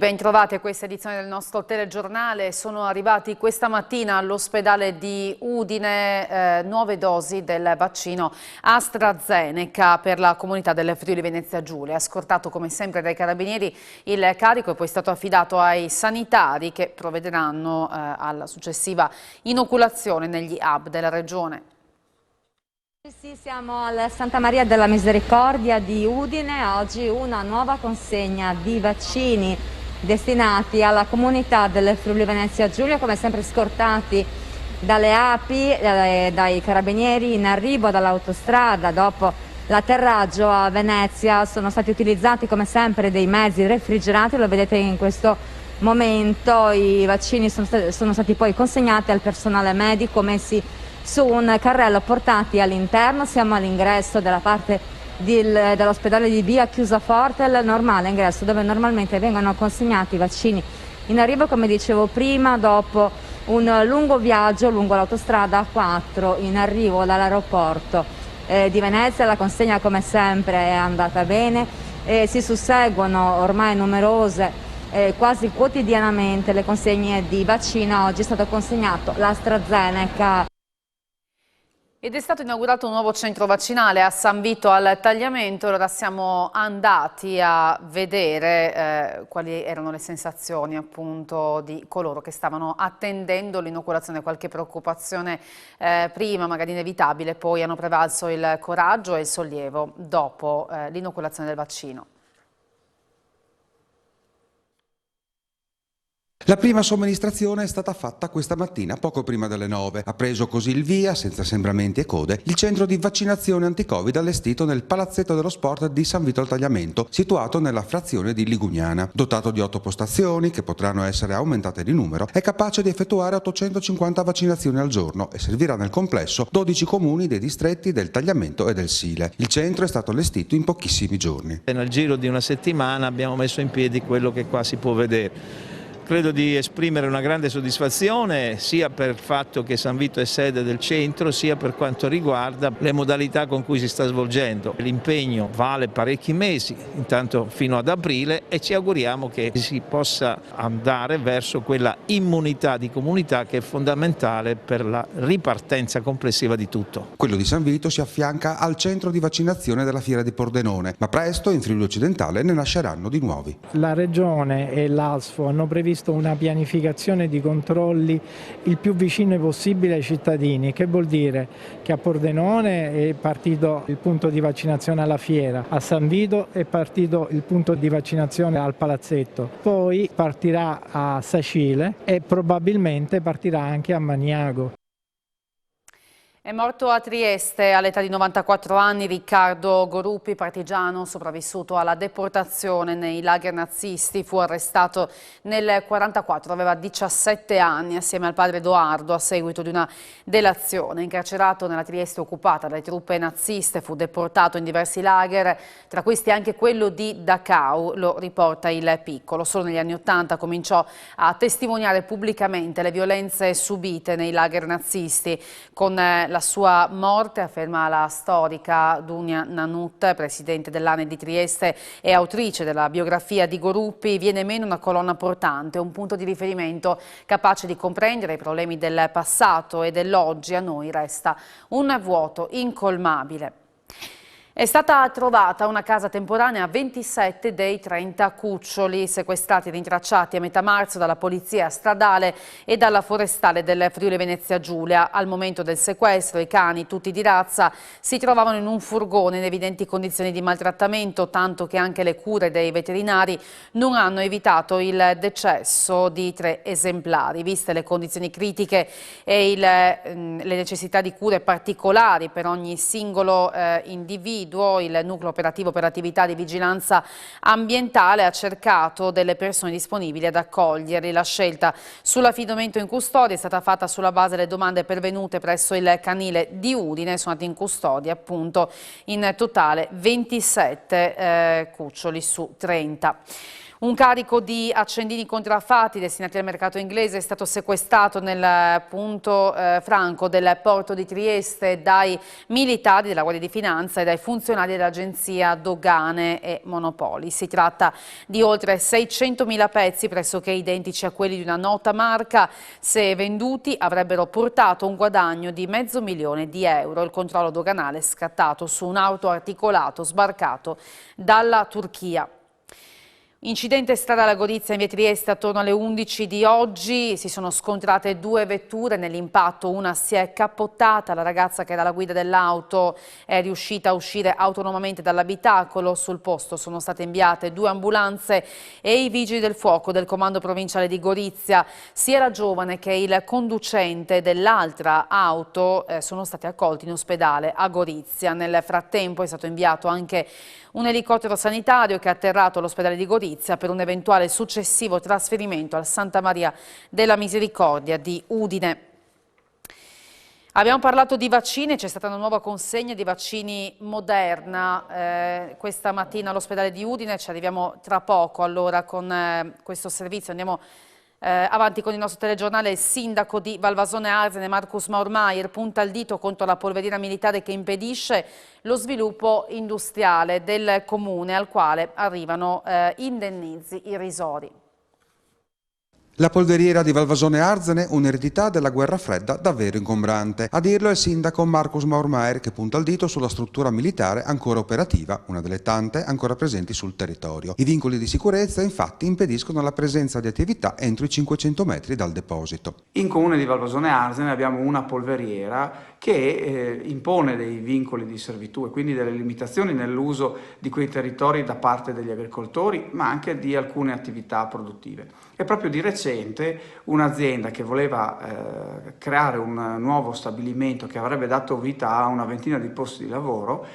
ben trovati a questa edizione del nostro telegiornale. Sono arrivati questa mattina all'ospedale di Udine 9 dosi del vaccino AstraZeneca per la comunità del Friuli Venezia Giulia. Scortato come sempre dai carabinieri, il carico è poi stato affidato ai sanitari che provvederanno alla successiva inoculazione negli hub della regione. Sì, siamo al Santa Maria della Misericordia di Udine. Oggi una nuova consegna di vaccini destinati alla comunità del Friuli Venezia Giulia, come sempre scortati dalle api, dai carabinieri in arrivo dall'autostrada. Dopo l'atterraggio a Venezia sono stati utilizzati come sempre dei mezzi refrigerati, lo vedete in questo momento. I vaccini sono stati poi consegnati al personale medico, messi su un carrello, portati all'interno. Siamo all'ingresso della parte dell'ospedale di Via Chiusa Forte, il normale ingresso dove normalmente vengono consegnati i vaccini in arrivo, come dicevo prima, dopo un lungo viaggio lungo l'autostrada A4 in arrivo dall'aeroporto di Venezia. La consegna come sempre è andata bene e si susseguono ormai numerose, quasi quotidianamente, le consegne di vaccino. Oggi è stato consegnato l'AstraZeneca. Ed è stato inaugurato un nuovo centro vaccinale a San Vito al Tagliamento. Allora siamo andati a vedere quali erano le sensazioni appunto di coloro che stavano attendendo l'inoculazione. Qualche preoccupazione prima, magari inevitabile, poi hanno prevalso il coraggio e il sollievo dopo l'inoculazione del vaccino. La prima somministrazione è stata fatta questa mattina, poco prima delle 9. Ha preso così il via, senza sembramenti e code, il centro di vaccinazione anti-Covid allestito nel Palazzetto dello Sport di San Vito al Tagliamento, situato nella frazione di Ligugnana. Dotato di 8 postazioni, che potranno essere aumentate di numero, è capace di effettuare 850 vaccinazioni al giorno e servirà nel complesso 12 comuni dei distretti del Tagliamento e del Sile. Il centro è stato allestito in pochissimi giorni. Nel giro di una settimana abbiamo messo in piedi quello che qua si può vedere. Credo di esprimere una grande soddisfazione sia per il fatto che San Vito è sede del centro, sia per quanto riguarda le modalità con cui si sta svolgendo. L'impegno vale parecchi mesi, intanto fino ad aprile, e ci auguriamo che si possa andare verso quella immunità di comunità che è fondamentale per la ripartenza complessiva di tutto. Quello di San Vito si affianca al centro di vaccinazione della Fiera di Pordenone, ma presto in Friuli Occidentale ne nasceranno di nuovi. La Regione e l'ASFO hanno previsto una pianificazione di controlli il più vicino possibile ai cittadini, che vuol dire che a Pordenone è partito il punto di vaccinazione alla Fiera, a San Vito è partito il punto di vaccinazione al Palazzetto, poi partirà a Sacile e probabilmente partirà anche a Maniago. È morto a Trieste all'età di 94 anni Riccardo Goruppi, partigiano sopravvissuto alla deportazione nei lager nazisti. Fu arrestato nel 1944, aveva 17 anni, assieme al padre Edoardo, a seguito di una delazione. Incarcerato nella Trieste occupata dalle truppe naziste, fu deportato in diversi lager, tra questi anche quello di Dachau, lo riporta Il Piccolo. Solo negli anni '80 cominciò a testimoniare pubblicamente le violenze subite nei lager nazisti. Con la sua morte, afferma la storica Dunia Nanut, presidente dell'ANE di Trieste e autrice della biografia di Goruppi, viene meno una colonna portante, un punto di riferimento capace di comprendere i problemi del passato e dell'oggi. A noi resta un vuoto incolmabile. È stata trovata una casa temporanea a 27 dei 30 cuccioli sequestrati e rintracciati a metà marzo dalla polizia stradale e dalla forestale del Friuli Venezia Giulia. Al momento del sequestro i cani, tutti di razza, si trovavano in un furgone in evidenti condizioni di maltrattamento, tanto che anche le cure dei veterinari non hanno evitato il decesso di 3 esemplari. Viste le condizioni critiche e le necessità di cure particolari per ogni singolo individuo, il nucleo operativo per attività di vigilanza ambientale ha cercato delle persone disponibili ad accoglierli. La scelta sull'affidamento in custodia è stata fatta sulla base delle domande pervenute presso il canile di Udine. Sono andati in custodia appunto in totale 27 cuccioli su 30. Un carico di accendini contraffatti destinati al mercato inglese è stato sequestrato nel punto franco del porto di Trieste dai militari della Guardia di Finanza e dai funzionari dell'Agenzia Dogane e Monopoli. Si tratta di oltre 600.000 pezzi pressoché identici a quelli di una nota marca. Se venduti avrebbero portato un guadagno di €500.000. Il controllo doganale è scattato su un auto articolato sbarcato dalla Turchia. Incidente stradale a Gorizia in via Trieste attorno alle 11 di oggi. Si sono scontrate due vetture nell'impatto, una si è cappottata, la ragazza che era alla guida dell'auto è riuscita a uscire autonomamente dall'abitacolo. Sul posto sono state inviate 2 ambulanze e i vigili del fuoco del comando provinciale di Gorizia. Sia la giovane che il conducente dell'altra auto sono stati accolti in ospedale a Gorizia. Nel frattempo è stato inviato anche un elicottero sanitario che è atterrato all'ospedale di Gorizia per un eventuale successivo trasferimento al Santa Maria della Misericordia di Udine. Abbiamo parlato di vaccini, c'è stata una nuova consegna di vaccini Moderna questa mattina all'ospedale di Udine. Ci arriviamo tra poco allora con questo servizio. Andiamo avanti con il nostro telegiornale. Il sindaco di Valvasone Arzene, Marcus Maurmaier, punta il dito contro la polveriera militare che impedisce lo sviluppo industriale del comune, al quale arrivano indennizi irrisori. La polveriera di Valvasone Arzene, un'eredità della guerra fredda davvero ingombrante. A dirlo è il sindaco Marcus Maurmaier, che punta il dito sulla struttura militare ancora operativa, una delle tante ancora presenti sul territorio. I vincoli di sicurezza infatti impediscono la presenza di attività entro i 500 metri dal deposito. In comune di Valvasone Arzene abbiamo una polveriera che impone dei vincoli di servitù e quindi delle limitazioni nell'uso di quei territori da parte degli agricoltori, ma anche di alcune attività produttive. E proprio di recente un'azienda che voleva creare un nuovo stabilimento che avrebbe dato vita a una ventina di posti di lavoro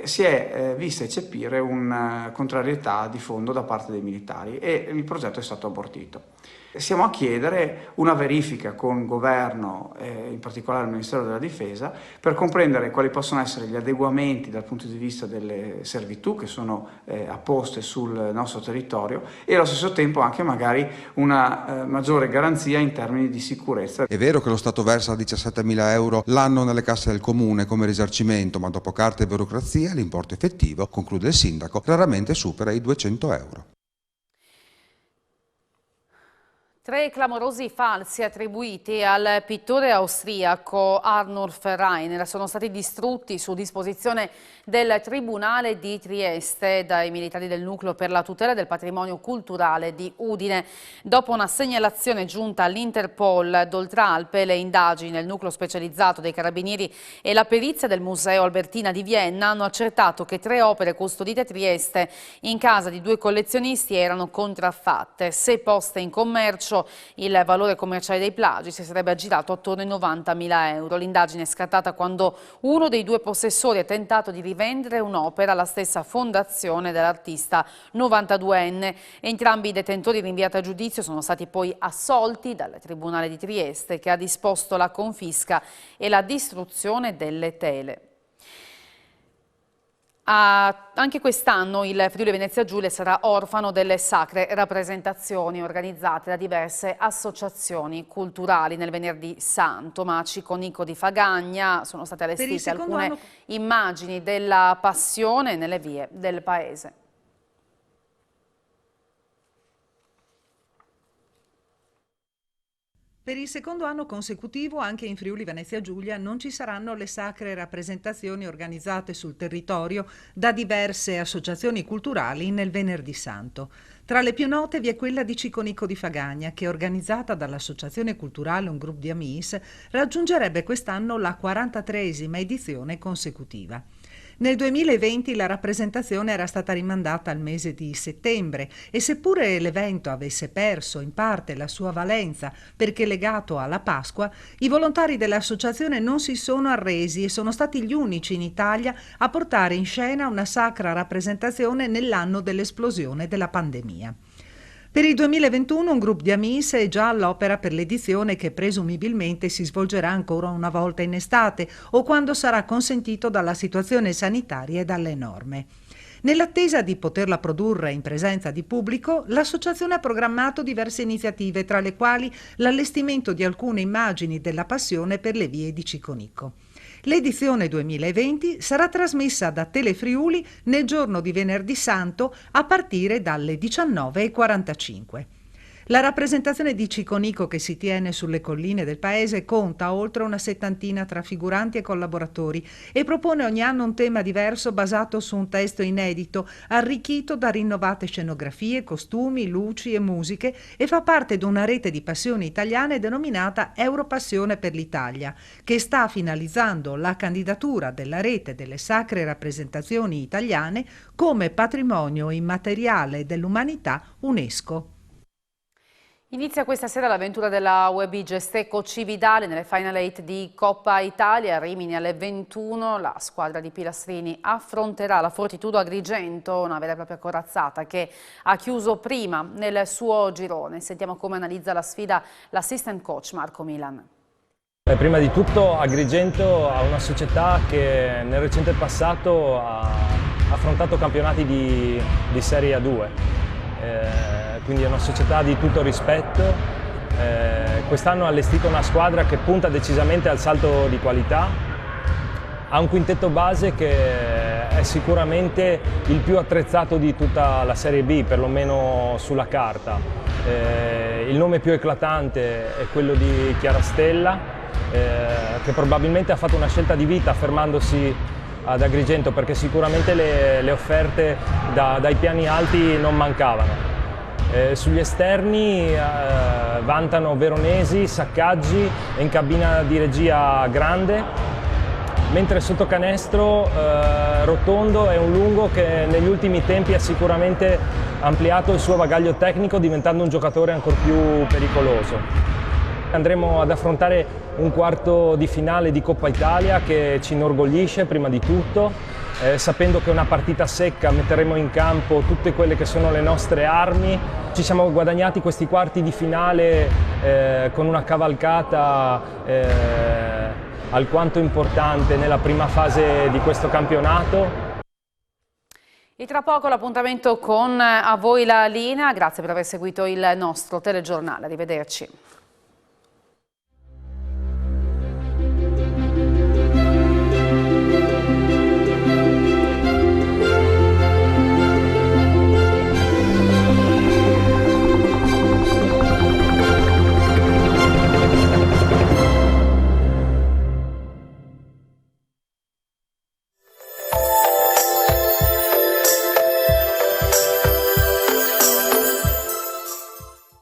si è vista eccepire una contrarietà di fondo da parte dei militari e il progetto è stato abortito. Siamo a chiedere una verifica con il governo, in particolare il Ministero della Difesa, per comprendere quali possono essere gli adeguamenti dal punto di vista delle servitù che sono apposte sul nostro territorio e allo stesso tempo anche magari una maggiore garanzia in termini di sicurezza. È vero che lo Stato versa 17.000 euro l'anno nelle casse del comune come risarcimento, ma dopo carte e burocrazia l'importo effettivo, conclude il sindaco, raramente supera i 200 euro. 3 clamorosi falsi attribuiti al pittore austriaco Arnulf Rainer sono stati distrutti su disposizione del Tribunale di Trieste dai militari del Nucleo per la tutela del patrimonio culturale di Udine. Dopo una segnalazione giunta all'Interpol d'Oltralpe, le indagini del Nucleo specializzato dei Carabinieri e la perizia del Museo Albertina di Vienna hanno accertato che 3 opere custodite a Trieste in casa di 2 collezionisti erano contraffatte. Se poste in commercio, il valore commerciale dei plagi si sarebbe aggirato attorno ai 90.000 euro. L'indagine è scattata quando uno dei 2 possessori ha tentato di rivendere un'opera alla stessa fondazione dell'artista 92enne. Entrambi i detentori rinviati a giudizio sono stati poi assolti dal Tribunale di Trieste, che ha disposto la confisca e la distruzione delle tele. Anche quest'anno il Friuli Venezia Giulia sarà orfano delle sacre rappresentazioni organizzate da diverse associazioni culturali nel Venerdì Santo. Ma a Ciconico di Fagagna sono state allestite alcune immagini della passione nelle vie del paese. Per il secondo anno consecutivo anche in Friuli Venezia Giulia non ci saranno le sacre rappresentazioni organizzate sul territorio da diverse associazioni culturali nel Venerdì Santo. Tra le più note vi è quella di Ciconico di Fagagna, che organizzata dall'Associazione Culturale Un Groupe di Amis raggiungerebbe quest'anno la 43esima edizione consecutiva. Nel 2020 la rappresentazione era stata rimandata al mese di settembre e seppure l'evento avesse perso in parte la sua valenza perché legato alla Pasqua, i volontari dell'associazione non si sono arresi e sono stati gli unici in Italia a portare in scena una sacra rappresentazione nell'anno dell'esplosione della pandemia. Per il 2021 un gruppo di Amis è già all'opera per l'edizione che presumibilmente si svolgerà ancora una volta in estate o quando sarà consentito dalla situazione sanitaria e dalle norme. Nell'attesa di poterla produrre in presenza di pubblico, l'associazione ha programmato diverse iniziative, tra le quali l'allestimento di alcune immagini della Passione per le vie di Ciconico. L'edizione 2020 sarà trasmessa da Telefriuli nel giorno di Venerdì Santo a partire dalle 19:45. La rappresentazione di Ciconico, che si tiene sulle colline del paese, conta oltre una settantina tra figuranti e collaboratori e propone ogni anno un tema diverso basato su un testo inedito, arricchito da rinnovate scenografie, costumi, luci e musiche, e fa parte di una rete di passioni italiane denominata Europassione per l'Italia, che sta finalizzando la candidatura della rete delle sacre rappresentazioni italiane come patrimonio immateriale dell'umanità UNESCO. Inizia questa sera l'avventura della Web Gesteco Cividale nelle Final 8 di Coppa Italia. A Rimini alle 21 la squadra di Pilastrini affronterà la Fortitudo Agrigento, una vera e propria corazzata che ha chiuso prima nel suo girone. Sentiamo come analizza la sfida l'assistant coach Marco Milan. Prima di tutto Agrigento ha una società che nel recente passato ha affrontato campionati di Serie A2. Quindi è una società di tutto rispetto. Quest'anno ha allestito una squadra che punta decisamente al salto di qualità, ha un quintetto base che è sicuramente il più attrezzato di tutta la Serie B, perlomeno sulla carta. Il nome più eclatante è quello di Chiarastella, che probabilmente ha fatto una scelta di vita affermandosi ad Agrigento, perché sicuramente le offerte dai piani alti non mancavano. Sugli esterni vantano Veronesi, Saccaggi e in cabina di regia Grande, mentre sotto canestro Rotondo è un lungo che negli ultimi tempi ha sicuramente ampliato il suo bagaglio tecnico, diventando un giocatore ancor più pericoloso. Andremo ad affrontare un quarto di finale di Coppa Italia che ci inorgoglisce prima di tutto, sapendo che è una partita secca, metteremo in campo tutte quelle che sono le nostre armi. Ci siamo guadagnati questi quarti di finale con una cavalcata alquanto importante nella prima fase di questo campionato. E tra poco l'appuntamento con A Voi la Linea. Grazie per aver seguito il nostro telegiornale. Arrivederci.